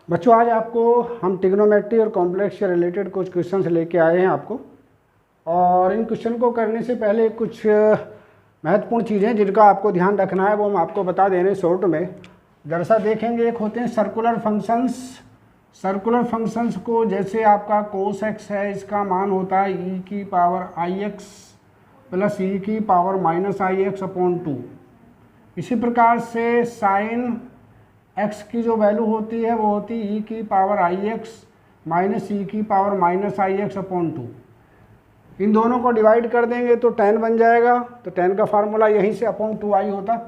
बच्चों आज आपको हम ट्रिग्नोमेट्री और कॉम्प्लेक्स से रिलेटेड कुछ क्वेश्चंस लेके आए हैं आपको। और इन क्वेश्चन को करने से पहले कुछ महत्वपूर्ण चीज़ें जिनका आपको ध्यान रखना है वो हम आपको बता दे रहे हैं शॉर्ट में। जैसा देखेंगे एक होते हैं सर्कुलर फंक्शंस। सर्कुलर फंक्शंस को जैसे आपका कोस एक्स है, इसका मान होता है ई की पावर आई एक्स प्लस ई की पावर माइनस आई एक्स अपॉन 2। इसी प्रकार से साइन x की जो वैल्यू होती है वो होती है ई की पावर आई एक्स माइनस ई की पावर माइनस आई एक्स अपॉन 2। इन दोनों को डिवाइड कर देंगे तो tan बन जाएगा। तो tan का फार्मूला यहीं से अपॉन 2i होता।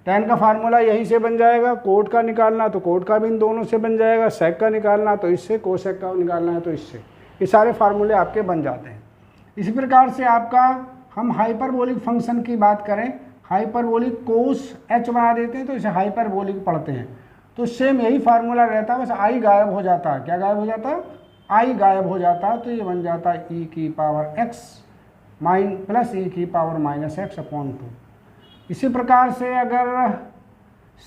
tan का फार्मूला यहीं से बन जाएगा। कोट का निकालना तो कोट का भी इन दोनों से बन जाएगा। सेक का निकालना तो इससे, कोसेक का निकालना है तो इससे। ये सारे फार्मूले आपके बन जाते हैं। इसी प्रकार से आपका हम हाइपरबोलिक फंक्शन की बात करें, हाइपरबोलिक कोस h बना देते हैं तो इसे हाइपरबोलिक पढ़ते हैं। तो सेम यही फार्मूला रहता है, बस आई गायब हो जाता है। क्या गायब हो जाता है? आई गायब हो जाता है। तो ये बन जाता है ई की पावर x प्लस ई की पावर माइनस एक्स अपॉन 2। इसी प्रकार से अगर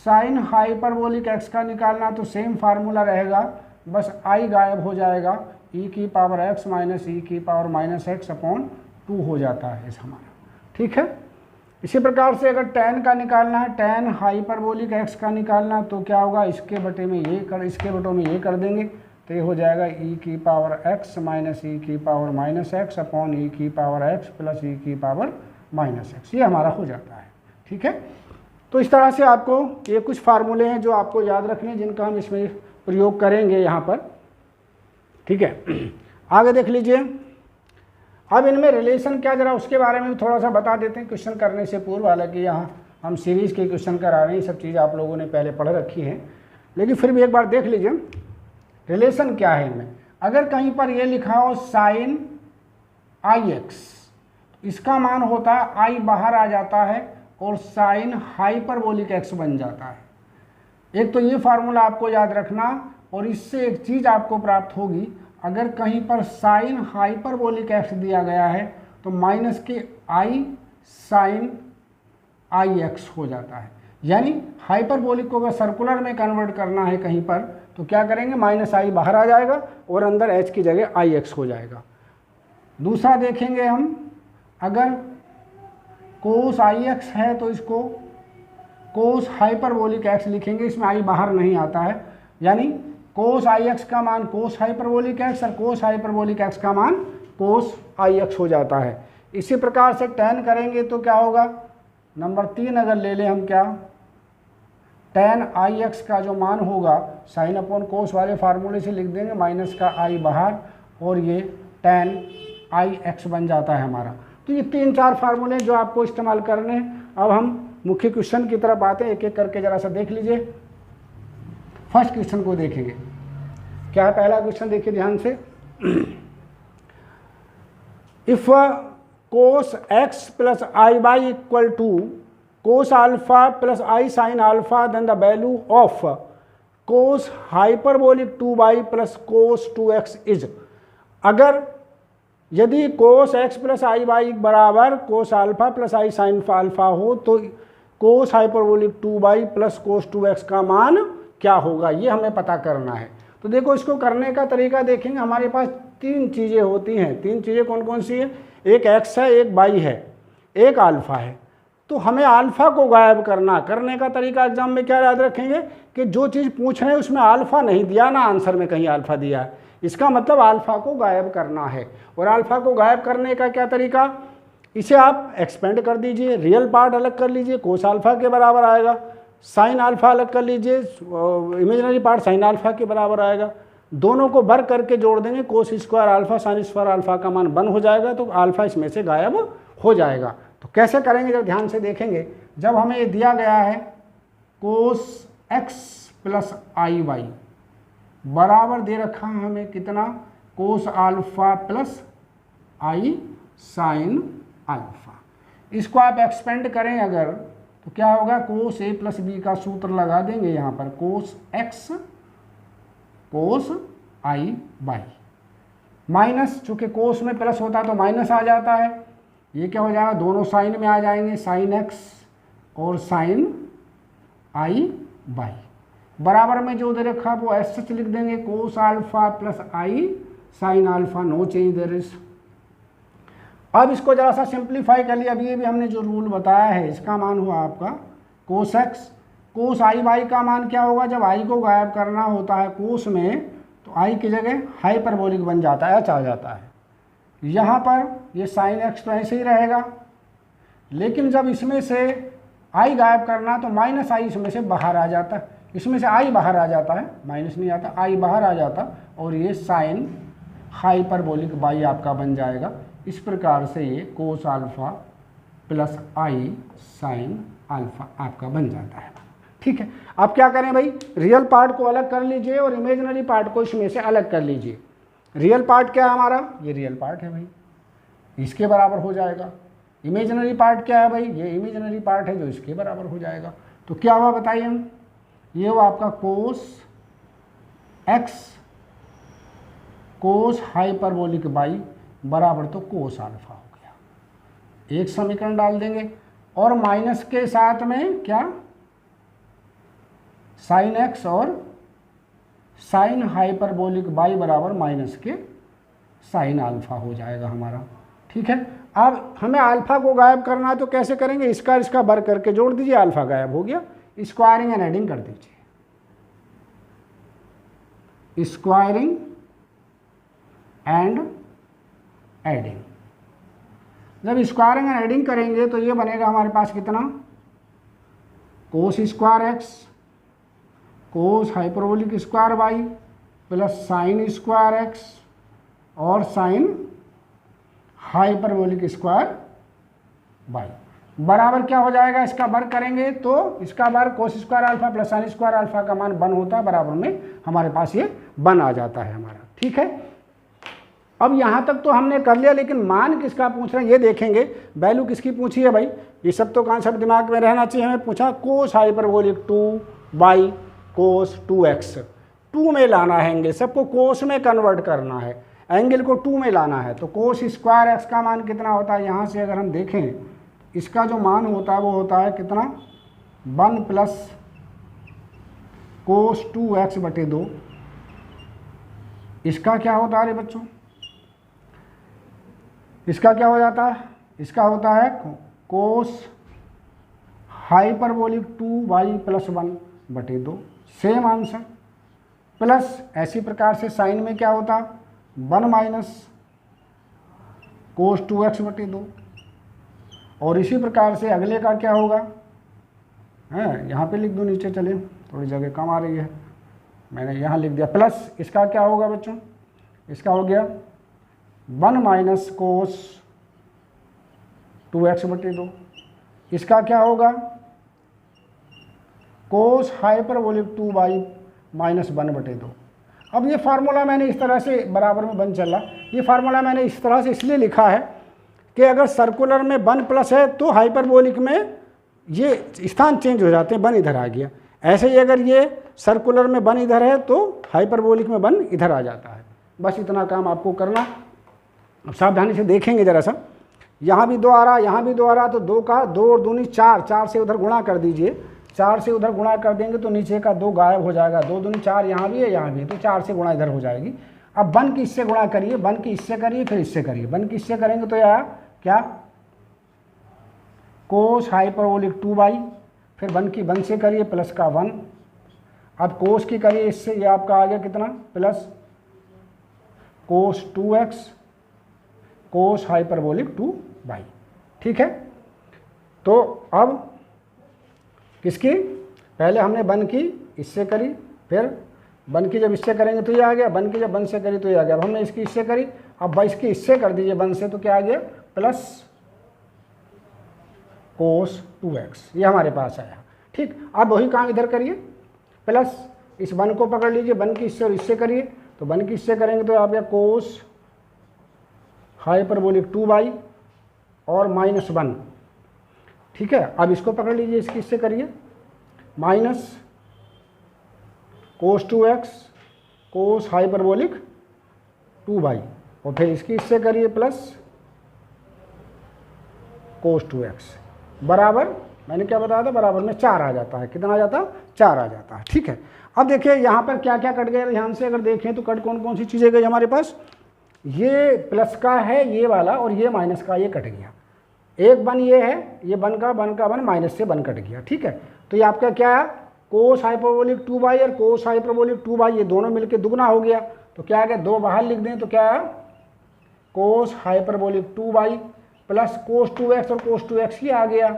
साइन हाइपरबोलिक x का निकालना तो सेम फार्मूला रहेगा, बस आई गायब हो जाएगा। ई की पावर x माइनस ई की पावर माइनस एक्स अपॉन 2 हो जाता है इस हमारा। ठीक है। इसी प्रकार से अगर tan का निकालना है, tan हाइपरबोलिक x का निकालना तो क्या होगा, इसके बटे में ये कर, इसके बटों में ये कर देंगे तो ये हो जाएगा e की पावर x माइनस ई की पावर माइनस एक्स अपॉन ई की पावर x प्लस ई की पावर माइनस एक्स। ये हमारा हो जाता है। ठीक है। तो इस तरह से आपको ये कुछ फार्मूले हैं जो आपको याद रखने, जिनका हम इसमें प्रयोग करेंगे यहाँ पर। ठीक है। आगे देख लीजिए। अब इनमें रिलेशन क्या, जरा उसके बारे में भी थोड़ा सा बता देते हैं क्वेश्चन करने से पूर्व। हालांकि यहाँ हम सीरीज़ के क्वेश्चन करा रहे हैं, ये सब चीज़ आप लोगों ने पहले पढ़ रखी हैं, लेकिन फिर भी एक बार देख लीजिए रिलेशन क्या है इनमें। अगर कहीं पर ये लिखा हो साइन आई एक्स, इसका मान होता है आई बाहर आ जाता है और साइन हाइपरबोलिक एक्स बन जाता है। एक तो ये फार्मूला आपको याद रखना, और इससे एक चीज़ आपको प्राप्त होगी, अगर कहीं पर साइन हाइपरबोलिक एक्स दिया गया है तो माइनस के आई साइन आई एक्स हो जाता है। यानी हाइपरबोलिक को अगर सर्कुलर में कन्वर्ट करना है कहीं पर तो क्या करेंगे, माइनस आई बाहर आ जाएगा और अंदर एच की जगह आई एक्स हो जाएगा। दूसरा देखेंगे हम, अगर कोस आई एक्स है तो इसको कोस हाइपरबोलिक एक्स लिखेंगे, इसमें आई बाहर नहीं आता है। यानी कोस आई एक्स का मान कोस हाइपरबोलिक एक्स और कोस हाइपरबोलिक एक्स का मान कोस आई एक्स हो जाता है। इसी प्रकार से tan करेंगे तो क्या होगा, नंबर 3 अगर ले लें हम, क्या tan आई एक्स का जो मान होगा साइन अपॉन कोस वाले फार्मूले से लिख देंगे, माइनस का आई बाहर और ये tan आई एक्स बन जाता है हमारा। तो ये 3-4 फार्मूले जो आपको इस्तेमाल करने हैं। अब हम मुख्य क्वेश्चन की तरफ आते हैं, एक एक करके जरा सा देख लीजिए। फर्स्ट क्वेश्चन को देखेंगे। क्या है पहला क्वेश्चन, देखिए ध्यान से। If cos x plus i y equal to cos alpha plus I sin alpha, then the value of cos hyperbolic 2y plus cos 2x is. अगर यदि cos x plus i y बराबर cos alpha plus आई sin alpha हो तो कोस hyperbolic 2y plus cos 2x का मान क्या होगा, ये हमें पता करना है। तो देखो इसको करने का तरीका देखेंगे। हमारे पास 3 चीज़ें होती हैं। 3 चीज़ें कौन कौन सी है, एक x है, एक y है, एक अल्फ़ा है। तो हमें अल्फ़ा को गायब करने का तरीका एग्जाम में क्या याद रखेंगे कि जो चीज़ पूछ रहे हैं उसमें अल्फ़ा नहीं दिया ना, आंसर में कहीं अल्फ़ा दिया है, इसका मतलब अल्फ़ा को गायब करना है। और अल्फ़ा को गायब करने का क्या तरीका, इसे आप एक्सपेंड कर दीजिए, रियल पार्ट अलग कर लीजिए, कोस अल्फ़ा के बराबर आएगा, साइन अल्फ़ा अलग कर लीजिए, इमेजिनरी पार्ट साइन अल्फ़ा के बराबर आएगा। दोनों को भर करके जोड़ देंगे, cos square alpha sine square alpha का मान 1 हो जाएगा, तो अल्फ़ा इसमें से गायब हो जाएगा। तो कैसे करेंगे जब ध्यान से देखेंगे, जब हमें ये दिया गया है कोस एक्स प्लस आई वाई बराबर दे रखा है हमें कितना, कोस अल्फ़ा प्लस आई साइन अल्फ़ा। इसको आप एक्सपेंड करें अगर तो क्या होगा, कोस ए प्लस बी का सूत्र लगा देंगे यहाँ पर, cos x cos I Y minus, चूँकि कोस में प्लस होता है तो माइनस आ जाता है, ये क्या हो जाएगा, दोनों साइन में आ जाएंगे, साइन एक्स और साइन आई बाई। बराबर में जो दे रखा वो एस सच लिख देंगे, cos alpha plus I sin alpha, no change there is. अब इसको जरा सा सिंप्लीफाई कर लिया। अब ये भी हमने जो रूल बताया है, इसका मान हुआ आपका cos x. Cos I by का मान क्या होगा, जब आई को गायब करना होता है कोस में तो आई की जगह हाइपरबोलिक बन जाता है, एच आ जाता है। यहाँ पर ये साइन एक्स तो ऐसे ही रहेगा, लेकिन जब इसमें से आई गायब करना तो माइनस आई इसमें से बाहर आ जाता है, इसमें से आई बाहर आ जाता है, माइनस नहीं आता, आई बाहर आ जाता और ये साइन हाइपरबोलिक बाई आपका बन जाएगा। इस प्रकार से ये कोस अल्फा प्लस आई साइन अल्फा आपका बन जाता है। ठीक है, अब क्या करें भाई, रियल पार्ट को अलग कर लीजिए और इमेजिनरी पार्ट को इसमें से अलग कर लीजिए। रियल पार्ट क्या है हमारा, ये रियल पार्ट है भाई, इसके बराबर हो जाएगा। इमेजिनरी पार्ट क्या है भाई, ये इमेजिनरी पार्ट है जो इसके बराबर हो जाएगा। तो क्या हुआ बताइए हम, ये हुआ आपका cos x cos hyperbolic Y बराबर तो कोस अल्फा हो गया। एक समीकरण डाल देंगे और माइनस के साथ में क्या साइन एक्स और साइन हाइपरबोलिक बाई बराबर माइनस के साइन अल्फा हो जाएगा हमारा। ठीक है, अब हमें अल्फा को गायब करना है तो कैसे करेंगे, इसका इसका बर करके जोड़ दीजिए, अल्फा गायब हो गया। स्क्वायरिंग एंड एडिंग कर दीजिए, स्क्वायरिंग एंड एडिंग। जब स्क्वायरिंग एंड एडिंग करेंगे तो ये बनेगा हमारे पास कितना, cos square x cos hyperbolic square by plus sine square x और साइन हाइपरबोलिक स्क्वायर बाई बराबर क्या हो जाएगा, इसका वर्ग करेंगे तो इसका वर्ग cos square alpha plus sine square alpha का मान 1 होता है, बराबर में हमारे पास ये 1 आ जाता है हमारा। ठीक है, अब यहाँ तक तो हमने कर लिया, लेकिन मान किसका पूछ रहे हैं ये देखेंगे। वैल्यू किसकी पूछी है भाई, ये सब तो कॉन्सेप्ट दिमाग में रहना चाहिए। हमें पूछा cos hyperbolic 2 by cos 2x, 2 में लाना है एंगल, सबको कोस में कन्वर्ट करना है, एंगल को 2 में लाना है। तो कोस स्क्वायर एक्स का मान कितना होता है, यहाँ से अगर हम देखें इसका जो मान होता है वो होता है कितना, 1 प्लस कोस 2x बटे 2। इसका क्या होता है रे बच्चों, इसका क्या हो जाता है, इसका होता है कोस हाइपरबोलिक 2 बाई प्लस 1 बटे 2, सेम आंसर। प्लस ऐसी प्रकार से साइन में क्या होता, 1 माइनस कोस 2x बटे 2। और इसी प्रकार से अगले का क्या होगा, है यहाँ पे लिख दूँ, नीचे चले, थोड़ी जगह कम आ रही है, मैंने यहाँ लिख दिया। प्लस इसका क्या होगा बच्चों, इसका हो गया 1 माइनस कोस 2x बटे 2। इसका क्या होगा, कोस हाइपरबोलिक 2 बाई माइनस 1 बटे 2। अब ये फार्मूला मैंने इस तरह से बराबर में बन चला, ये फार्मूला मैंने इस तरह से इसलिए लिखा है कि अगर सर्कुलर में 1 प्लस है तो हाइपरबोलिक में ये स्थान चेंज हो जाते हैं, 1 इधर आ गया। ऐसे ही अगर ये सर्कुलर में 1 इधर है तो हाइपरबोलिक में 1 इधर आ जाता है। बस इतना काम आपको करना। अब सावधानी से देखेंगे जरा सा, यहाँ भी 2 आ रहा, यहाँ भी 2 आ रहा, तो 2 का 2 और 2 4, 4 से उधर गुणा कर दीजिए, 4 से उधर गुणा कर देंगे तो नीचे का 2 गायब हो जाएगा, 2 दूनी 4 यहाँ भी है यहाँ भी है, तो 4 से गुणा इधर हो जाएगी। अब 1 की इससे गुणा करिए, 1 की इससे करिए, फिर इससे करिए, 1 की इससे करेंगे तो यार क्या, कोस हाइपरबोलिक 2 बाई, फिर 1 की 1 से करिए प्लस का 1, अब कोस की करिए इससे, ये आपका आ गया कितना, plus cos 2x cos hyperbolic 2 by. ठीक है, तो अब किसकी, पहले हमने 1 की इससे करी, फिर 1 की जब इससे करेंगे तो ये आ गया, 1 की जब 1 से करी तो ये आ गया। अब हमने इसकी इससे करी, अब इसकी इससे कर दीजिए 1 से, तो क्या आ गया, प्लस कोस 2x, ये हमारे पास आया। ठीक, अब वही काम इधर करिए, प्लस इस 1 को पकड़ लीजिए, 1 की इससे और इससे करिए, तो 1 की इससे करेंगे तो आ गया कोस हाइपरबोलिक 2 बाई और माइनस 1। ठीक है, अब इसको पकड़ लीजिए, इसकी इससे करिए, minus cos 2x cos hyperbolic 2 by, और फिर इसकी इससे करिए प्लस कोस 2x बराबर मैंने क्या बताया था, बराबर में 4 आ जाता है। कितना आ जाता है? 4 आ जाता है। ठीक है, अब देखिए यहाँ पर क्या क्या कट गया, ध्यान से अगर देखें तो कट कौन कौन सी चीज़ें गई हमारे पास, ये प्लस का है ये वाला, और ये माइनस का, ये कट गया। एक बन ये है, ये बन का बन माइनस से बन कट गया। ठीक है, तो ये आपका क्या है, कोस हाइपरबोलिक 2y और कोस हाइपरबोलिक 2y, ये दोनों मिलके दुगना हो गया। तो क्या आ गया, 2 बाहर लिख दें तो क्या है, कोस hyperbolic 2y plus cos 2x और कोस 2x ही आ गया,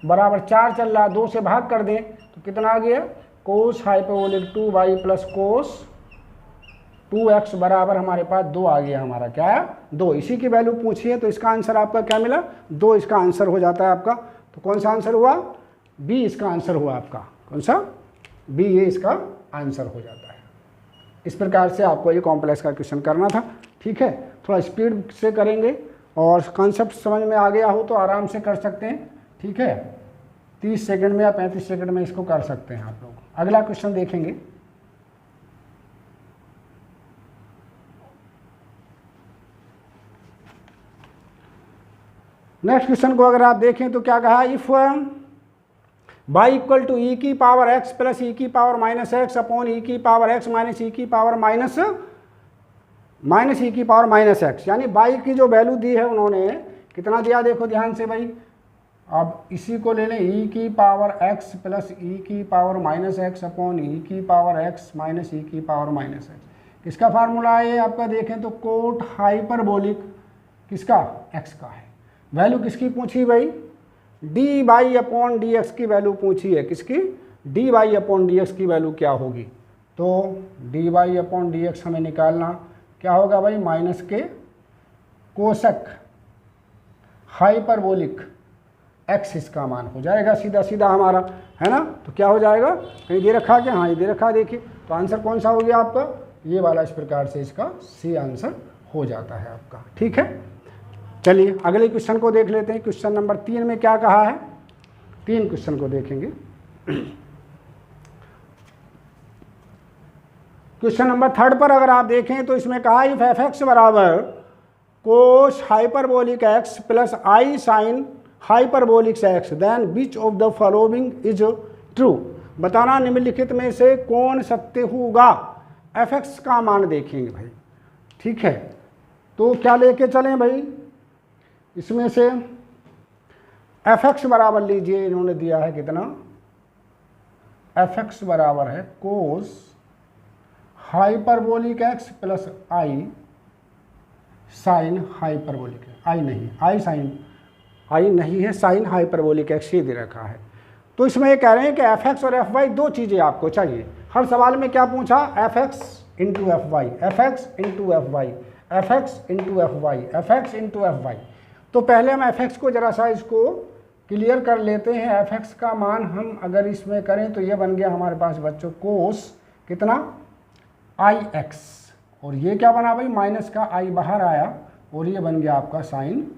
बराबर 4 चल रहा, 2 से भाग कर दें तो कितना आ गया, कोस hyperbolic 2y plus cos 2x बराबर हमारे पास 2 आ गया। हमारा क्या है, 2। इसी की वैल्यू पूछी है तो इसका आंसर आपका क्या मिला, 2 इसका आंसर हो जाता है आपका। तो कौन सा आंसर हुआ, बी इसका आंसर हुआ आपका। कौन सा, बी, ये इसका आंसर हो जाता है। इस प्रकार से आपको ये कॉम्प्लेक्स का क्वेश्चन करना था। ठीक है, थोड़ा स्पीड से करेंगे और कॉन्सेप्ट समझ में आ गया हो तो आराम से कर सकते हैं। ठीक है, 30 सेकंड में या 35 सेकंड में इसको कर सकते हैं आप लोग। अगला क्वेश्चन देखेंगे। नेक्स्ट क्वेश्चन को अगर आप देखें तो क्या कहा, इफ y इक्वल टू ई की पावर x प्लस ई की पावर माइनस एक्स अपॉन ई की पावर x माइनस ई की पावर माइनस ई की पावर माइनस एक्स, यानी y की जो वैल्यू दी है उन्होंने कितना दिया, देखो ध्यान से भाई। अब इसी को ले लें, ई की पावर x प्लस ई की पावर माइनस एक्स अपॉन ई की पावर x माइनस ई की पावर माइनस एक्स। किसका फार्मूला है ये आपका, देखें तो कोट हाइपरबोलिक किसका, x का है। वैल्यू किसकी पूछी भाई, D by upon D x की वैल्यू पूछी है। किसकी, D by upon D x की वैल्यू क्या होगी, तो D by upon D x हमें निकालना क्या होगा भाई, माइनस के कोसक हाइपरबोलिक एक्स इसका मान हो जाएगा सीधा सीधा हमारा, है ना। तो क्या हो जाएगा, कहीं दे रखा क्या, हाँ ये दे रखा, देखिए। तो आंसर कौन सा हो गया आपका, ये वाला। इस प्रकार से इसका सी आंसर हो जाता है आपका। ठीक है, चलिए अगले क्वेश्चन को देख लेते हैं। क्वेश्चन नंबर 3 में क्या कहा है, 3 क्वेश्चन को देखेंगे। क्वेश्चन नंबर 3 पर अगर आप देखें तो इसमें कहा इफ एफ एक्स बराबर cos hyperbolic x plus I sine hyperbolic X then which of the following is true. बताना निम्नलिखित में से कौन सत्य होगा। एफ एक्स का मान देखेंगे भाई। ठीक है, तो क्या लेके चलें भाई, इसमें से एफ एक्स बराबर लीजिए, इन्होंने दिया है कितना, एफ एक्स बराबर है कोस हाइपरबोलिक एक्स प्लस आई साइन हाइपरबोलिक, आई नहीं, आई साइन, आई नहीं है, साइन हाइपरबोलिक एक्स ये दे रखा है। तो इसमें ये कह रहे हैं कि एफ एक्स और एफ वाई दो चीज़ें आपको चाहिए। हर सवाल में क्या पूछा, f x into F y, f x into F y, f x into F y, f x into F Y. तो पहले हम एफ एक्स को जरा सा इसको क्लियर कर लेते हैं। एफ एक्स का मान हम अगर इसमें करें तो ये बन गया हमारे पास बच्चों कोस कितना, आई एक्स, और ये क्या बना भाई, माइनस का आई बाहर आया और ये बन गया आपका sign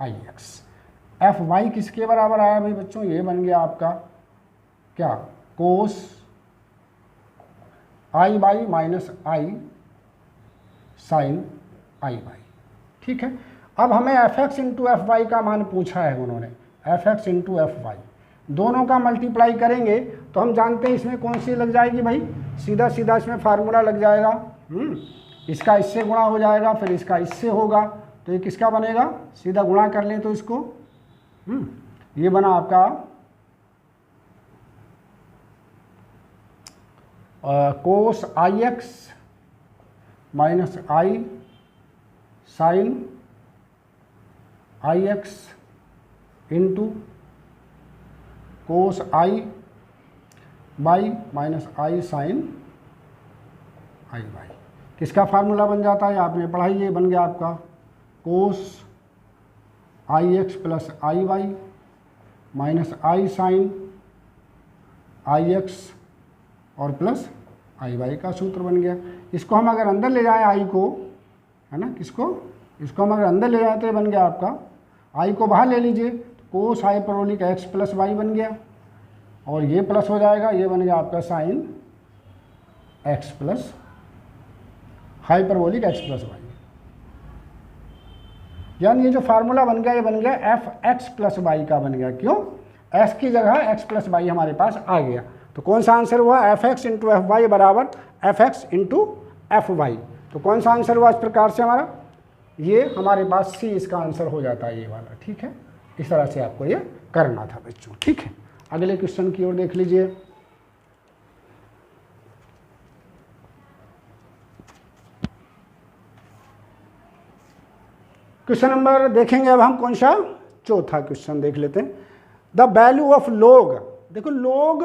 I x. F Y किसके बराबर आया भाई बच्चों, ये बन गया आपका क्या, cos I Y minus I sine I Y. ठीक है, अब हमें F x into F Y का मान पूछा है उन्होंने, F x into F Y, दोनों का मल्टीप्लाई करेंगे तो हम जानते हैं इसमें कौन सी लग जाएगी भाई, सीधा सीधा इसमें फार्मूला लग जाएगा। इसका इससे गुणा हो जाएगा, फिर इसका इससे होगा, तो ये किसका बनेगा, सीधा गुणा कर लें तो इसको, ये बना आपका cos I X minus I sine I X into cos I Y minus I sine I Y. किसका फार्मूला बन जाता है, आपने पढ़ा ही, ये बन गया आपका cos I x plus i Y minus I sine I x और प्लस आई वाई का सूत्र बन गया। इसको हम अगर अंदर ले जाएं आई को, है ना, किसको, इसको हम अगर अंदर ले जाएं तो ये बन गया आपका, आई को बाहर ले लीजिए, कोस हाइपरबोलिक एक्स प्लस वाई बन गया, और ये प्लस हो जाएगा, ये बन गया आपका sin x plus hyperbolic x plus y. यानी ये जो फार्मूला बन गया ये बन गया एफ एक्स प्लस वाई का बन गया। क्यों? एक्स की जगह एक्स प्लस वाई हमारे पास आ गया। तो कौन सा आंसर हुआ? F x into F Y बराबर F x into F Y. तो कौन सा आंसर हुआ इस प्रकार से हमारा? ये हमारे पास सी इसका आंसर हो जाता है, ये वाला। ठीक है, इस तरह से आपको ये करना था बच्चों। ठीक है, अगले क्वेश्चन की ओर देख लीजिए। क्वेश्चन नंबर देखेंगे अब हम कौन सा? चौथा क्वेश्चन देख लेते हैं। द वैल्यू ऑफ लोग, देखो लोग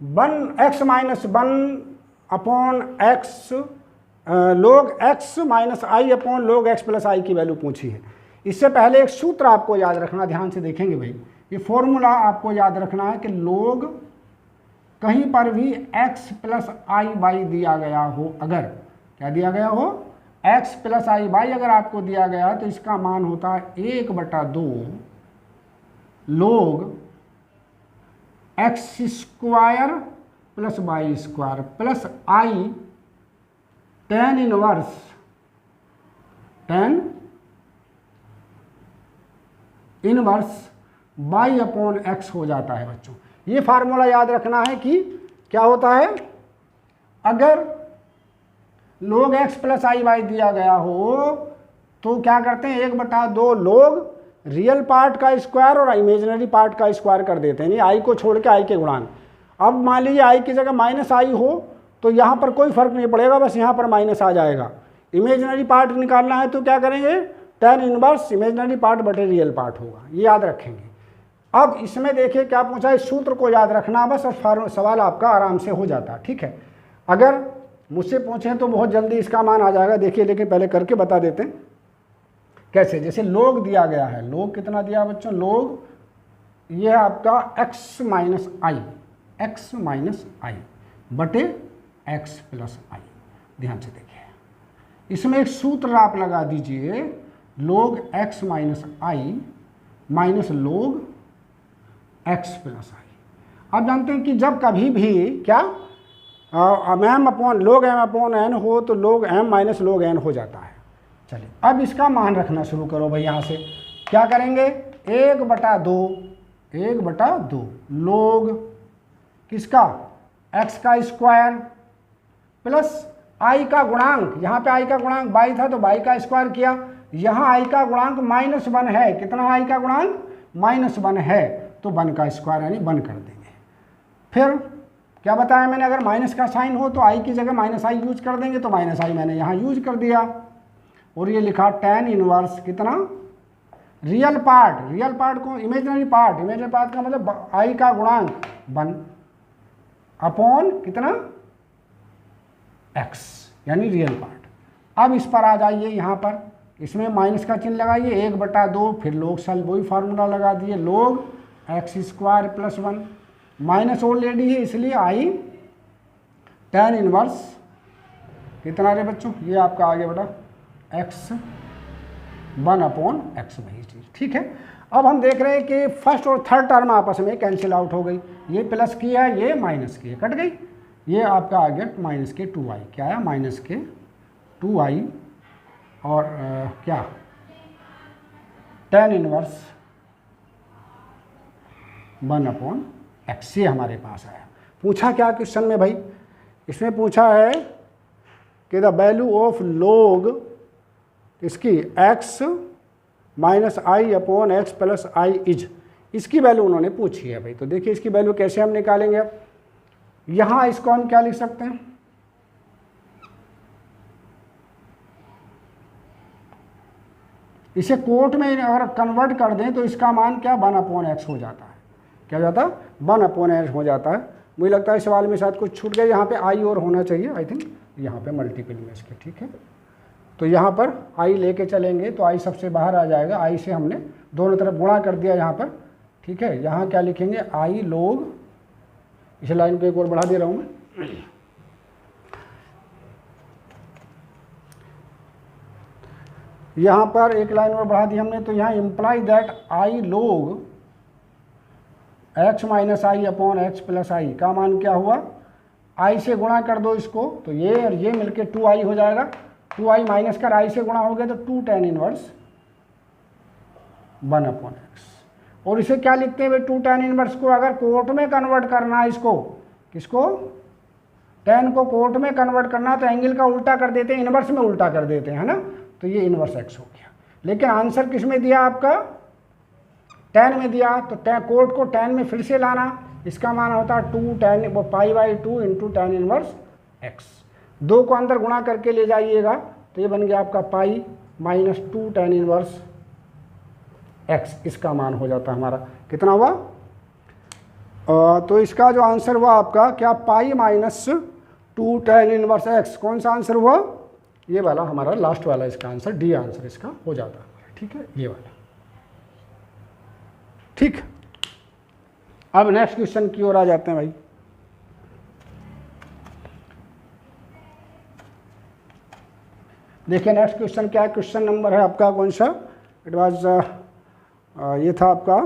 1x माइनस 1 अपॉन एक्स, लोग x माइनस आई अपॉन लोग x प्लस आई की वैल्यू पूछी है। इससे पहले एक सूत्र आपको याद रखना, ध्यान से देखेंगे भाई, ये फॉर्मूला आपको याद रखना है कि लोग कहीं पर भी x प्लस आई बाई दिया गया हो, अगर क्या दिया गया हो? x प्लस आई बाई अगर आपको दिया गया तो इसका मान होता है 1/2 log x square plus y square plus i tan inverse y upon x हो जाता है बच्चों। ये फार्मूला याद रखना है कि क्या होता है, अगर लोग x प्लस आई वाई दिया गया हो तो क्या करते हैं 1/2 लोग रियल पार्ट का स्क्वायर और इमेजिनरी पार्ट का स्क्वायर कर देते हैं, आई को छोड़ के आई के गुणांक। अब मान लीजिए आई की जगह माइनस आई हो तो यहाँ पर कोई फर्क नहीं पड़ेगा, बस यहाँ पर माइनस आ जाएगा। इमेजिनरी पार्ट निकालना है तो क्या करेंगे? tan इनवर्स इमेजिनरी पार्ट बटे रियल पार्ट होगा, ये याद रखेंगे। अब इसमें देखिए क्या पूछा है, इस सूत्र को याद रखना बस और सवाल आपका आराम से हो जाता है। ठीक है, अगर मुझसे पूछें तो बहुत जल्दी इसका मान आ जाएगा। देखिए लेकिन पहले करके बता देते हैं कैसे। जैसे लोग दिया गया है, लोग कितना दिया बच्चों? लोग ये आपका x माइनस आई बटे x प्लस आई। ध्यान से देखिए, इसमें एक सूत्र आप लगा दीजिए, लोग x माइनस आई माइनस लोग x प्लस आई। अब जानते हैं कि जब कभी भी क्या एम अपॉन लोग m अपॉन n हो तो लोग m माइनस लोग n हो जाता है। चलिए अब इसका मान रखना शुरू करो भाई। यहाँ से क्या करेंगे? 1/2 लोग किसका? x का स्क्वायर प्लस i का गुणांक, यहाँ पे i का गुणांक बाई था तो बाई का स्क्वायर किया, यहाँ i का गुणांक -1 है। कितना i का गुणांक? -1 है, तो 1 का स्क्वायर यानी 1 कर देंगे। फिर क्या बताया मैंने, अगर माइनस का साइन हो तो i की जगह माइनस आई यूज कर देंगे, तो माइनस आई मैंने यहाँ यूज कर दिया। और ये लिखा tan इनवर्स कितना? रियल पार्ट को इमेजिनरी पार्ट का मतलब i का गुणांक 1 अपॉन कितना? x यानी रियल पार्ट। अब इस पर आ जाइए, यहाँ पर इसमें माइनस का चिन्ह लगाइए, 1/2 फिर लोग सल वही फार्मूला लगा दिए, लोग x square plus 1 minus already है इसलिए आई tan इनवर्स कितना रे बच्चों? ये आपका आ गया बेटा x 1 अपॉन x वही चीज़। ठीक है, अब हम देख रहे हैं कि फर्स्ट और थर्ड टर्म आपस में कैंसिल आउट हो गई, ये प्लस की है ये माइनस की है, कट गई। ये आपका आ गया माइनस के 2i, क्या है? माइनस के 2i और क्या tan इनवर्स 1 अपॉन x, ये हमारे पास आया। पूछा क्या क्वेश्चन में भाई? इसमें पूछा है कि द वैल्यू ऑफ लोग इसकी x minus I upon x plus I is, इसकी वैल्यू उन्होंने पूछी है भाई। तो देखिए इसकी वैल्यू कैसे हम निकालेंगे। अब यहाँ इसको हम क्या लिख सकते हैं? इसे कोट में अगर कन्वर्ट कर दें तो इसका मान क्या? 1 अपॉन एक्स हो जाता है। क्या हो जाता है? 1 अपॉन एक्स हो जाता है। मुझे लगता है सवाल में शायद कुछ छूट गया, यहाँ पे आई और होना चाहिए, आई थिंक यहाँ पे मल्टीपल में इसके। ठीक है, तो यहाँ पर आई लेके चलेंगे तो आई सबसे बाहर आ जाएगा, आई से हमने दोनों तरफ गुणा कर दिया यहाँ पर। ठीक है, यहाँ क्या लिखेंगे? आई लोग, इस लाइन को एक और बढ़ा दे रहा हूँ मैं, यहाँ पर एक लाइन और बढ़ा दी हमने, तो यहाँ इम्प्लाई दैट आई लोग x माइनस आई अपॉन एक्स प्लस आई का मान क्या हुआ? i से गुणा कर दो इसको, तो ये और ये मिलके 2i हो जाएगा। 2i माइनस कर i से गुणा हो गया तो 2 tan इनवर्स 1/x। और इसे क्या लिखते हैं भाई, 2 tan इनवर्स को अगर कोट में कन्वर्ट करना है इसको, किसको, tan को कोट में कन्वर्ट करना तो एंगल का उल्टा कर देते हैं, इनवर्स में उल्टा कर देते हैं, है ना। तो ये इनवर्स x हो गया। लेकिन आंसर किस में दिया आपका, tan में दिया, तो कोट को tan में फिर से लाना, इसका मान होता है 2 tan π/2 into tan inverse x। 2 को अंदर गुणा करके ले जाइएगा तो ये बन गया आपका pi minus 2 tan inverse x, इसका मान हो जाता है हमारा कितना हुआ। तो इसका जो आंसर हुआ आपका क्या, pi minus 2 tan inverse x। कौन सा आंसर हुआ, ये वाला हमारा लास्ट वाला, इसका आंसर डी आंसर इसका हो जाता है। ठीक है, ये वाला। ठीक, अब नेक्स्ट क्वेश्चन की ओर आ जाते हैं भाई। देखिए नेक्स्ट क्वेश्चन क्या है, क्वेश्चन नंबर है आपका कौन सा, इट वाज ये था आपका,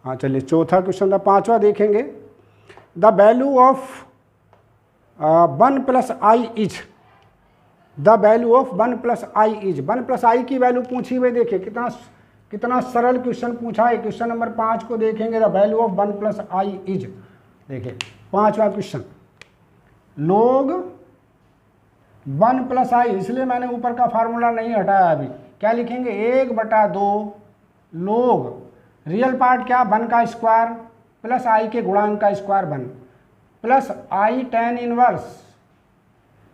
हाँ चलिए चौथा क्वेश्चन था, पांचवा देखेंगे। The value of 1 + i is, the value of 1 + i is, 1 + i की वैल्यू पूछी हुई। देखिए कितना सरल क्वेश्चन पूछा है। क्वेश्चन नंबर 5 को देखेंगे, the value of 1 + i is. देखिए पांचवा क्वेश्चन, लोग 1 + i, इसलिए मैंने ऊपर का फार्मूला नहीं हटाया अभी। क्या लिखेंगे, 1/2 लोग, रियल पार्ट क्या, 1 का स्क्वायर प्लस i के गुणांक का square 1 plus i tan inverse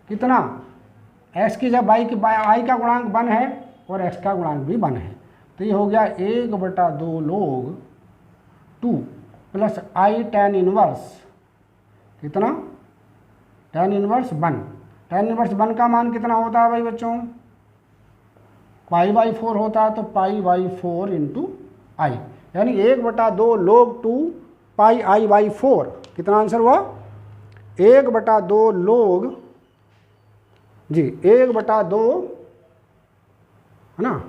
कितना, x की जब i का गुणांक 1 है और x का गुणांक भी 1 है, तो ये हो गया 1/2 लोग 2 प्लस i tan इनवर्स कितना, tan इनवर्स 1। tan इनवर्स 1 का मान कितना होता है भाई बच्चों, π/4 होता है, तो π/4 इंटू आई, यानी 1/2 log 2 πi/4। कितना आंसर हुआ, 1/2 log जी 1/2 है ना,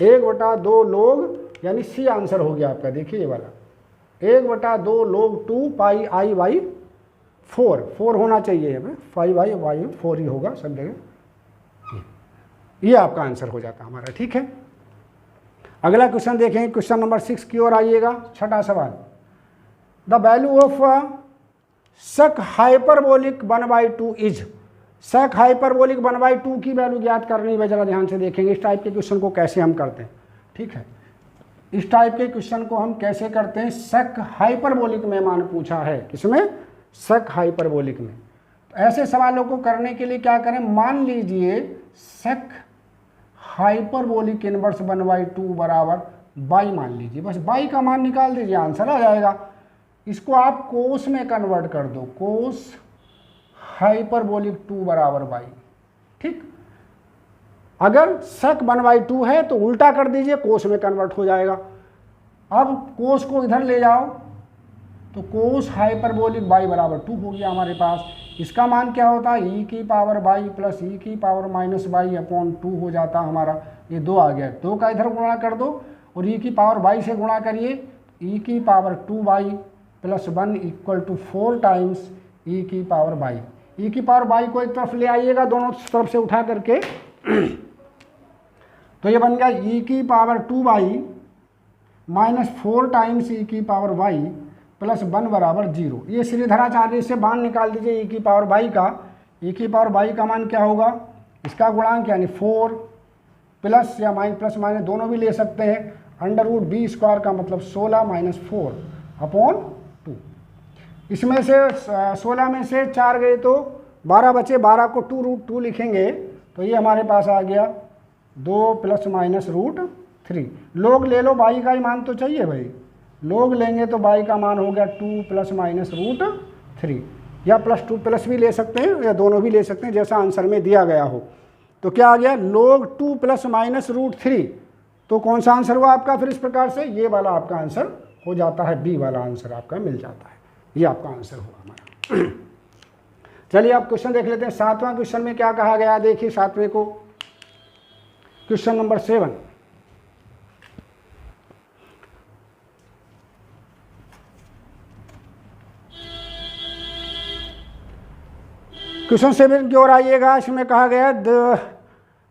1/2 log यानी सी आंसर हो गया आपका। देखिए ये वाला 1/2 log 2 πi/4, 4 होना चाहिए, 5/4 ही होगा सब जगह, ये आपका आंसर हो जाता हमारा। ठीक है, अगला क्वेश्चन देखेंगे, क्वेश्चन नंबर 6 की ओर आइएगा। छठा सवाल, the value of sec hyperbolic 1/2 is, sec hyperbolic 1/2 की वैल्यू ज्ञात करनी है। जरा ध्यान से देखेंगे इस टाइप के क्वेश्चन को कैसे हम करते हैं। ठीक है, इस टाइप के क्वेश्चन को हम कैसे करते हैं, सेक हाइपरबोलिक में मान पूछा है, किसमें, सेक हाइपरबोलिक में। तो ऐसे सवालों को करने के लिए क्या करें, मान लीजिए सेक हाइपरबोलिक इनवर्स 1/2 बराबर बाई मान लीजिए, बस बाई का मान निकाल दीजिए, आंसर आ जाएगा। इसको आप कोस में कन्वर्ट कर दो, कोस हाइपरबोलिक 2 बराबर बाई। ठीक, अगर सेक 1/2 है तो उल्टा कर दीजिए, कोस में कन्वर्ट हो जाएगा। अब कोस को इधर ले जाओ तो कोस हाइपरबोलिक बाई बराबर 2 हो गया हमारे पास। इसका मान क्या होता है, e की पावर बाई प्लस e की पावर माइनस बाई अपॉन 2 हो जाता हमारा। ये 2 आ गया, 2 का इधर गुणा कर दो और e की पावर बाई से गुणा करिए, e की power 2 y plus 1 equal to 4 times e की पावर बाई। e की पावर बाई को एक तरफ ले आइएगा, दोनों तरफ से उठा करके तो ये बन गया e की power 2 by minus 4 times e की पावर बाई प्लस 1 बराबर 0। ये श्रीधराचार्य से मान निकाल दीजिए e की पावर बाई का। e की पावर बाई का मान क्या होगा, इसका गुणांक यानी 4 प्लस या प्लस माइनस दोनों भी ले सकते हैं, √b² का मतलब 16 माइनस 4 अपॉन 2। इसमें से 16 में से 4 गए तो 12 बचे, 12 को 2√2 लिखेंगे तो ये हमारे पास आ गया 2 प्लस माइनस √3। लोग ले लो, बाई का ही मान तो चाहिए भाई, लोग लेंगे तो बाई का मान हो गया 2 प्लस माइनस √3, या प्लस 2 प्लस भी ले सकते हैं या दोनों भी ले सकते हैं जैसा आंसर में दिया गया हो। तो क्या आ गया, लोग 2 प्लस माइनस √3। तो कौन सा आंसर हुआ आपका, फिर इस प्रकार से ये वाला आपका आंसर हो जाता है, बी वाला आंसर आपका मिल जाता है, ये आपका आंसर हुआ हमारा। चलिए आप क्वेश्चन देख लेते हैं। 7वां क्वेश्चन में क्या कहा गया, देखिए 7वें को, क्वेश्चन नंबर 7। क्वेश्चन 7 की ओर आइएगा। इसमें कहा गया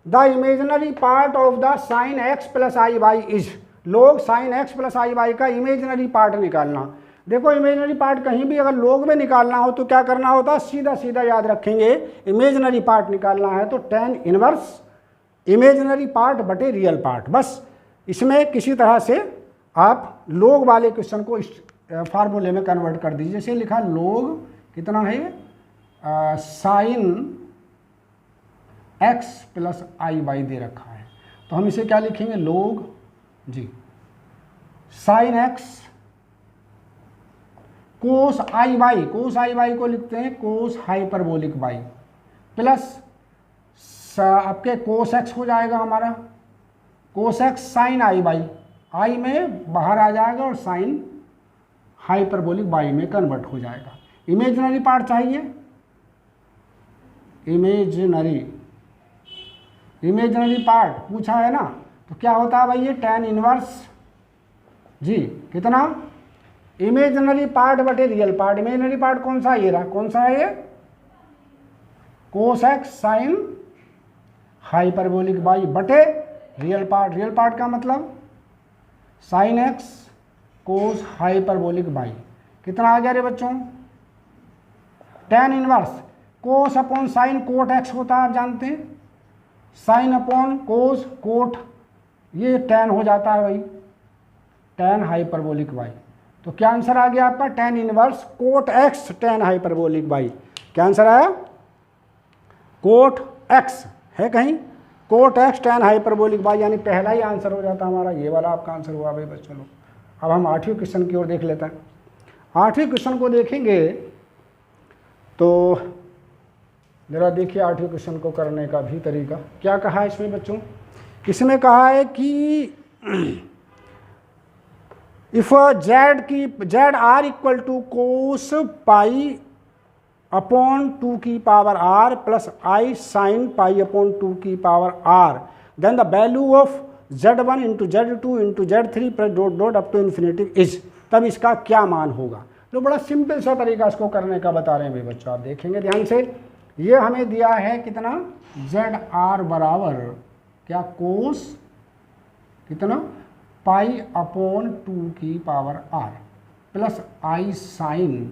the imaginary part of the sine x plus i y is, log sin x plus i y का इमेजनरी पार्ट निकालना। देखो इमेजनरी पार्ट कहीं भी अगर log में निकालना हो तो क्या करना होता है, सीधा सीधा याद रखेंगे, इमेजनरी पार्ट निकालना है तो tan इनवर्स इमेजनरी पार्ट बटे रियल पार्ट। बस इसमें किसी तरह से आप log वाले क्वेश्चन को इस फार्मूले में कन्वर्ट कर दीजिए। जैसे लिखा log कितना है, sine x plus i y दे रखा है, तो हम इसे क्या लिखेंगे, log जी sine x cos i y, cos i y को लिखते हैं कोस हाइपरबोलिक वाई, प्लस आपके कोस x हो जाएगा हमारा कोस x साइन आई वाई, आई में बाहर आ जाएगा और साइन हाइपरबोलिक वाई में कन्वर्ट हो जाएगा। इमेजनरी पार्ट चाहिए, इमेजनरी पार्ट पूछा है ना, तो क्या होता है भाई, ये tan इनवर्स जी कितना, इमेजनरी पार्ट बटे रियल पार्ट। इमेजनरी पार्ट कौन सा, ये रहा, कौन सा है ये, cos x sine hyperbolic y बटे रियल पार्ट। रियल पार्ट का मतलब sine x cos hyperbolic y, कितना आ गया रे बच्चों, tan inverse cos upon sine cot x होता है, आप जानते हैं, साइन अपॉन कोस कोट, ये tan हो जाता है भाई, tan हाइपरबोलिक वाई। तो क्या आंसर आ गया आपका, tan inverse cot x tan hyperbolic y. क्या आंसर आया, कोट x है कहीं, cot x tan hyperbolic y, यानी पहला ही आंसर हो जाता हमारा, ये वाला आपका आंसर हुआ भाई बच्चों लोग। अब हम 8वें क्वेश्चन की ओर देख लेते हैं। 8वें क्वेश्चन को देखेंगे तो जरा देखिए 8वें क्वेश्चन को करने का भी तरीका क्या कहा है इसमें बच्चों। इसमें कहा है कि if z r equal to cos pi upon 2 की पावर आर प्लस आई साइन पाई अपॉन 2 की power r, then the value of z1 into z2 into z3 plus dot dot up to infinity is, तब इसका क्या मान होगा। तो बड़ा simple सा तरीका इसको करने का बता रहे हैं भाई बच्चों, आप देखेंगे ध्यान से। ये हमें दिया है कितना, जेड आर बराबर क्या, कोस कितना पाई अपॉन 2 की पावर आर प्लस आई साइन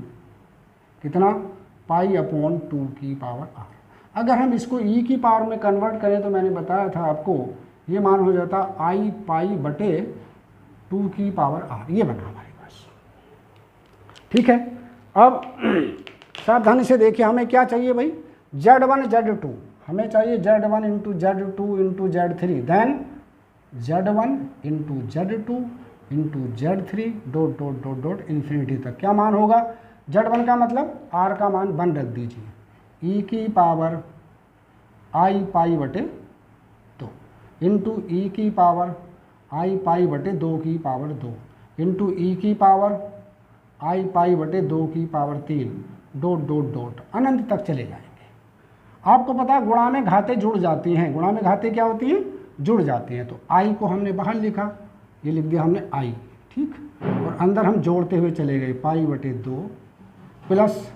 कितना पाई अपॉन 2 की पावर आर। अगर हम इसको ई की पावर में कन्वर्ट करें तो मैंने बताया था आपको, ये मान हो जाता आई पाई बटे 2 की पावर आर, ये बना हमारे पास, ठीक है। अब सावधानी से देखिए, हमें क्या चाहिए भाई, z1 z2, हमें चाहिए z1 into z2 into z3, then z1 into z2 into z3 dot dot dot dot infinity तक। क्या मान होगा, z1 का मतलब r का मान 1 रख दीजिए, e की पावर आई पाई बटे 2 इंटू ई की पावर आई पाई बटे 2 की पावर 2 इंटू ई की पावर आई पाई बटे 2 की पावर 3 डॉट डॉट डॉट अनंत तक चले जाएंगे। आपको पता है गुणा में घाते जुड़ जाती हैं, गुणा में घाते क्या होती हैं, जुड़ जाती हैं। तो आई को हमने बाहर लिखा, ये लिख दिया हमने आई, ठीक, और अंदर हम जोड़ते हुए चले गए, पाई बटे 2 प्लस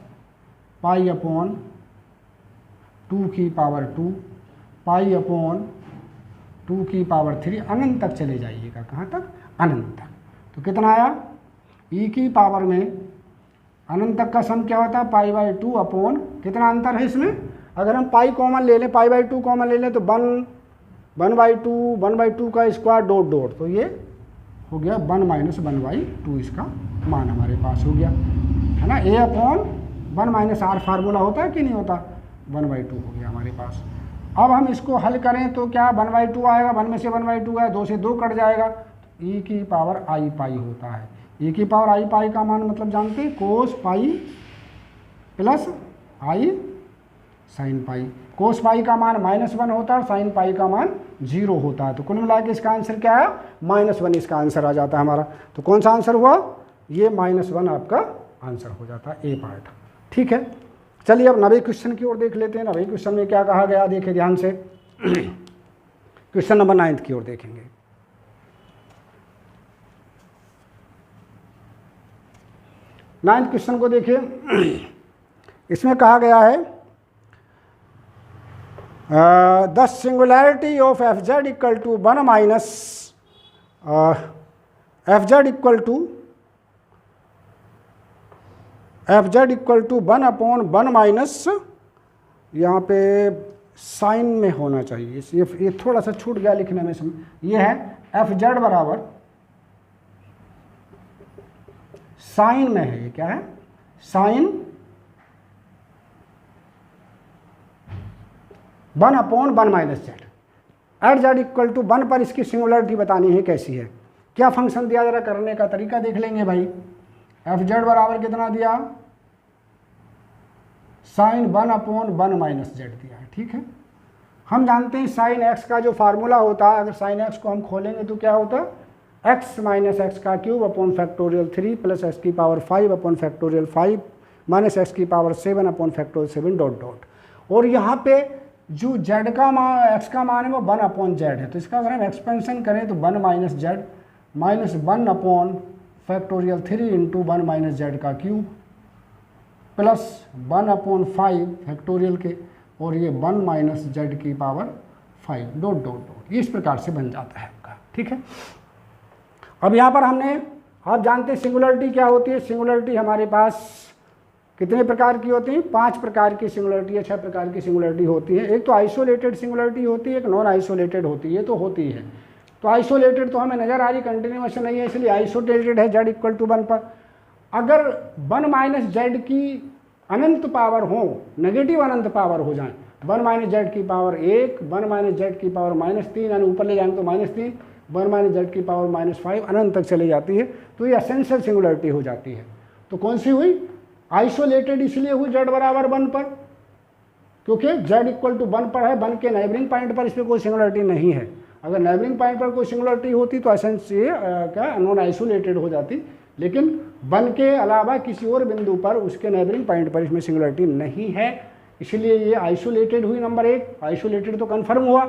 पाई अपॉन 2 की पावर 2 पाई अपॉन 2 की पावर 3, अनंत तक चले जाइएगा, कहाँ तक, अनंत तक। तो कितना आया, ई की पावर में अनंत तक का सम क्या होता है, पाई बाई 2 अपॉन, कितना अंतर है इसमें, अगर हम पाई कॉमन ले लें, पाई बाई 2 कॉमन ले लें तो 1 बाई 2 का स्क्वायर डॉट डॉट, तो ये हो गया 1 माइनस 1 बाई 2, इसका मान हमारे पास हो गया, है ना। ए अपॉन 1 माइनस आर फार्मूला होता है कि नहीं होता, 1 बाई 2 हो गया हमारे पास। अब हम इसको हल करें तो क्या 1 बाई 2 आएगा, 1 में से 1 बाई 2 आया, 2 से 2 कट जाएगा, तो ई की पावर आई पाई होता है। ई की पावर आई पाई का मान मतलब जानते हैं, कोस पाई प्लस आई साइन पाई। कोस पाई का मान -1 होता है और साइन पाई का मान 0 होता है। तो कुल मिला के इसका आंसर क्या है, -1 इसका आंसर आ जाता है हमारा। तो कौन सा आंसर हुआ, ये -1 आपका आंसर हो जाता है, ए पार्ट, ठीक है। चलिए अब 90 क्वेश्चन की ओर देख लेते हैं। 90 क्वेश्चन में क्या कहा गया, देखिए ध्यान से। क्वेश्चन नंबर 9 की ओर देखेंगे। नाइन्थ क्वेश्चन को देखिए, इसमें कहा गया है the singularity of f z equal to 1 minus f z equal to 1/1 minus, यहाँ पे साइन में होना चाहिए, ये थोड़ा सा छूट गया लिखने में, ये है एफ जेड बराबर साइन में है, ये क्या है, sine 1/1 minus z. At z equal to 1 पर इसकी सिंगुलरिटी बतानी है कैसी है, क्या फंक्शन दिया, जरा करने का तरीका देख लेंगे भाई। एफ जेड बराबर कितना दिया, साइन 1/1 माइनस जेड दिया है, ठीक है। हम जानते हैं साइन एक्स का जो फार्मूला होता है, अगर साइन एक्स को हम खोलेंगे तो क्या होता है, एक्स माइनस एक्स का cube upon factorial 3 plus X की power 5 upon factorial 5 minus X की power 7 upon factorial 7 dot dot. और यहाँ पे जो जेड का मान, एक्स का मान है वो 1/z है, तो इसका अगर हम एक्सपेंशन करें तो 1 minus Z minus 1 upon factorial 3 into 1 minus Z का क्यूब प्लस 1/5 फैक्टोरियल के, और ये 1 माइनस जेड की पावर 5 डॉट डॉट डॉट, इस प्रकार से बन जाता है आपका, ठीक है। अब यहाँ पर हमने, आप जानते हैं सिंगुलरिटी क्या होती है, सिंगुलरिटी हमारे पास कितने प्रकार की होती है, 5 प्रकार की सिंगुलरिटी है, 6 प्रकार की सिंगुलरिटी होती है। एक तो आइसोलेटेड सिंगुलरिटी होती है, एक नॉन आइसोलेटेड होती है, तो होती है। तो आइसोलेटेड तो हमें नजर आ रही, कंटिन्यूएशन नहीं है, इसलिए आइसोलेटेड है जेड इक्वल टू 1 पर। अगर 1 माइनस जेड की अनंत पावर हो, नेगेटिव अनंत पावर हो जाए, 1 माइनस जेड की पावर 1, 1 माइनस जेड की पावर -3, यानी ऊपर ले जाएंगे तो -3, 1 माइनस जेड की पावर -5 अनंत तक चली जाती है, तो ये एसेंशियल सिंगुलरिटी हो जाती है। तो कौन सी हुई, आइसोलेटेड इसलिए हुई जेड बराबर 1 पर, क्योंकि जेड इक्वल टू 1 पर है, 1 के नेबरिंग पॉइंट पर इस पर कोई सिंगुलरिटी नहीं है। अगर नेबरिंग पॉइंट पर कोई सिंगुलरिटी होती तो एसेंशियल क्या नॉन आइसोलेटेड हो जाती, लेकिन 1 के अलावा किसी और बिंदु पर उसके नेबरिंग पॉइंट पर इसमें सिंगुलरिटी नहीं है, इसलिए ये आइसोलेटेड हुई। नंबर 1 आइसोलेटेड तो कन्फर्म हुआ,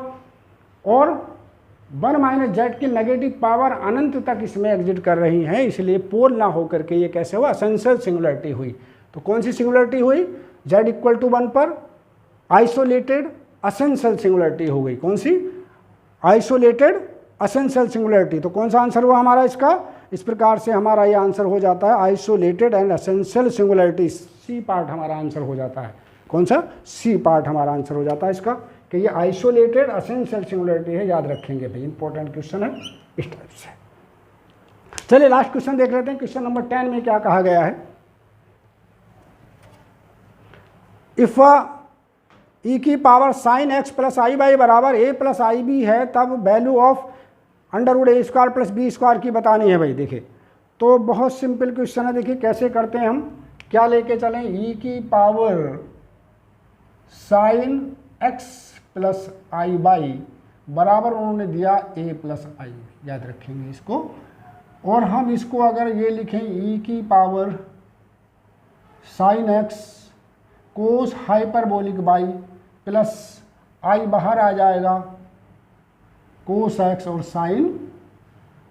और 1 माइनस जेड की नेगेटिव पावर अनंत तक इसमें एग्जिट कर रही है, इसलिए पोल ना होकर के ये कैसे हुआ, एसेंशियल सिंगुलरिटी हुई। तो कौन सी सिंगुलरिटी हुई, जेड इक्वल टू 1 पर आइसोलेटेड एसेंशियल सिंगुलरिटी हो गई। कौन सी, आइसोलेटेड एसेंशियल सिंगुलरिटी। तो कौन सा आंसर हुआ हमारा इसका, इस प्रकार से हमारा ये आंसर हो जाता है isolated and essential singularity, C part हमारा आंसर हो जाता है। कौन सा, सी पार्ट हमारा आंसर हो जाता है इसका, कि ये आइसोलेटेड एसेंशियल सिंगुलरिटी है, याद रखेंगे भाई, इंपॉर्टेंट क्वेश्चन है इस टाइप से। चलिए लास्ट क्वेश्चन देख लेते हैं, क्वेश्चन नंबर 10 में क्या कहा गया है। इफ ई की power sine x plus i y बराबर ए प्लस आई बी है, तब value of √a² plus b² की बतानी है भाई। देखिए तो बहुत सिंपल क्वेश्चन है, देखिए कैसे करते हैं हम, क्या लेके चलें, ई की power sine x plus i y बराबर उन्होंने दिया a प्लस आई, याद रखेंगे इसको। और हम इसको अगर ये लिखें ई की power sine X cos hyperbolic Y plus I बाहर आ जाएगा कोस एक्स और साइन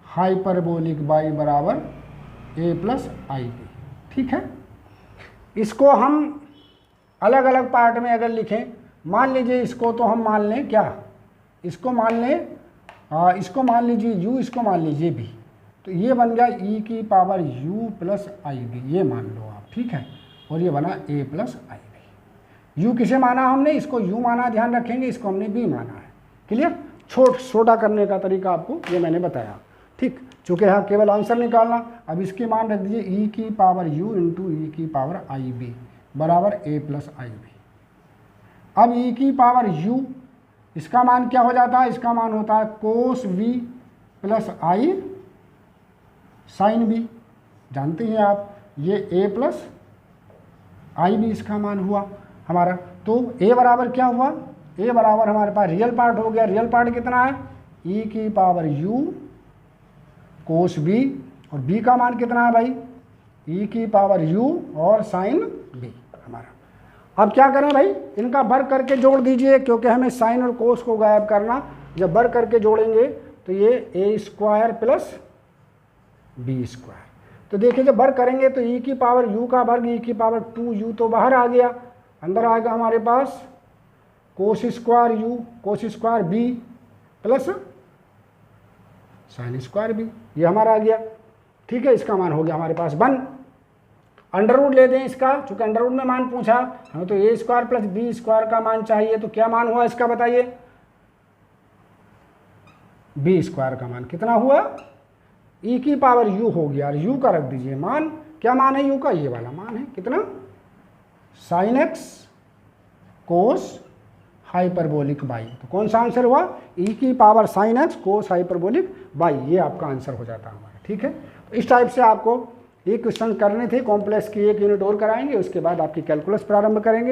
हाइपरबोलिक बाई बराबर a प्लस आई बी, ठीक है। इसको हम अलग अलग पार्ट में अगर लिखें, मान लीजिए इसको तो हम मान लें क्या, इसको मान लें, इसको मान लीजिए u, इसको मान लीजिए b, तो ये बन गया e की पावर u प्लस आई बी, ये मान लो आप, ठीक है। और ये बना a plus I b. u किसे माना हमने, इसको u माना, ध्यान रखेंगे, इसको हमने b माना है, क्लियर। छोटा करने का तरीका आपको ये मैंने बताया, ठीक। चूँकि यहाँ केवल आंसर निकालना, अब इसकी मान रख दीजिए e की पावर u इंटू ई की पावर आई बी बराबर a प्लस आई बी। अब e की पावर u, इसका मान क्या हो जाता है, इसका मान होता है कोस v प्लस आई साइन b, जानते हैं आप, ये a प्लस आई बी इसका मान हुआ हमारा। तो a बराबर क्या हुआ, a बराबर हमारे पास रियल पार्ट हो गया, रियल पार्ट कितना है, e की पावर u कोस b, और b का मान कितना है भाई, e की पावर u और साइन b हमारा। अब क्या करें भाई, इनका वर्ग करके जोड़ दीजिए, क्योंकि हमें साइन और कोस को गायब करना, जब वर्ग करके जोड़ेंगे तो ये a² प्लस b²। तो देखिए जब वर्ग करेंगे तो e की पावर u का वर्ग e की पावर 2u तो बाहर आ गया, अंदर आएगा हमारे पास कोस² u कोस² b plus sine square b, ये हमारा आ गया। ठीक है, इसका मान हो गया हमारे पास 1। अंडर रूट ले दें इसका, चूंकि अंडर रूट में मान पूछा हमें, तो ए स्क्वायर प्लस बी स्क्वायर का मान चाहिए, तो क्या मान हुआ इसका बताइए? बी स्क्वायर का मान कितना हुआ? ई की पावर यू हो गया, और यू का रख दीजिए मान, क्या मान है यू का? ये वाला मान है, कितना? Sign X cos hyperbolic by. तो कौन सा आंसर हुआ? ई की power sine X cos hyperbolic by, ये आपका आंसर हो जाता है हमारा। ठीक है, तो इस टाइप से आपको ये क्वेश्चन करने थे। कॉम्प्लेक्स की एक यूनिट और कराएंगे, उसके बाद आपकी कैलकुलस प्रारंभ करेंगे।